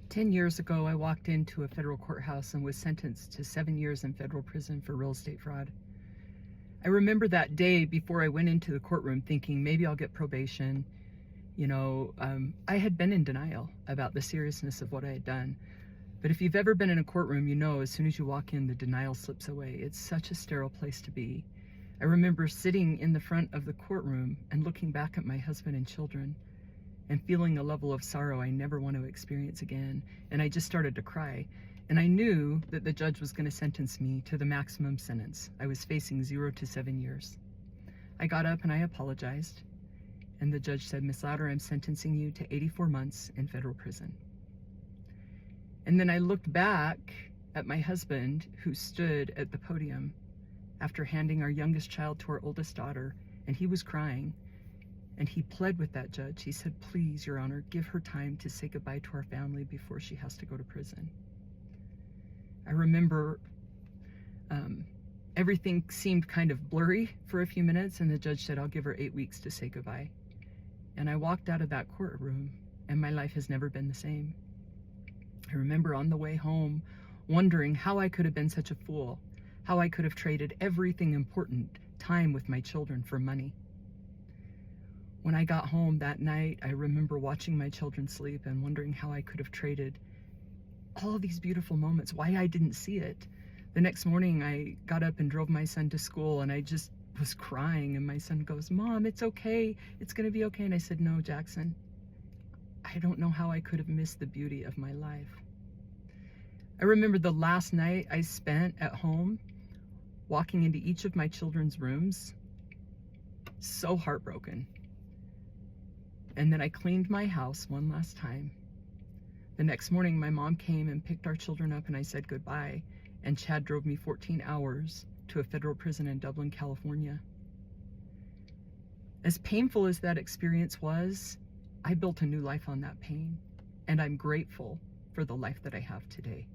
10 years ago, I walked into a federal courthouse and was sentenced to 7 years in federal prison for real estate fraud. I remember that day before I went into the courtroom thinking maybe I'll get probation. I had been in denial about the seriousness of what I had done. But if you've ever been in a courtroom, you know as soon as you walk in, the denial slips away. It's such a sterile place to be. I remember sitting in the front of the courtroom and looking back at my husband and children and feeling a level of sorrow I never want to experience again. And I just started to cry. And I knew that the judge was going to sentence me to the maximum sentence. I was facing 0 to 7 years. I got up and I apologized. And the judge said, "Miss Louder, I'm sentencing you to 84 months in federal prison." And then I looked back at my husband, who stood at the podium after handing our youngest child to our oldest daughter, and he was crying. And he pled with that judge. He said, "Please, Your Honor, give her time to say goodbye to our family before she has to go to prison." I remember everything seemed kind of blurry for a few minutes, and the judge said, "I'll give her 8 weeks to say goodbye." And I walked out of that courtroom, and my life has never been the same. I remember on the way home wondering how I could have been such a fool, how I could have traded everything important, time with my children, for money. When I got home that night, I remember watching my children sleep and wondering how I could have traded all of these beautiful moments, why I didn't see it. The next morning, I got up and drove my son to school, and I just was crying, and my son goes, "Mom, it's okay. It's going to be okay." And I said, "No, Jackson, I don't know how I could have missed the beauty of my life." I remember the last night I spent at home, walking into each of my children's rooms, so heartbroken. And then I cleaned my house one last time. The next morning, my mom came and picked our children up, and I said goodbye, and Chad drove me 14 hours to a federal prison in Dublin, California. As painful as that experience was, I built a new life on that pain, and I'm grateful for the life that I have today.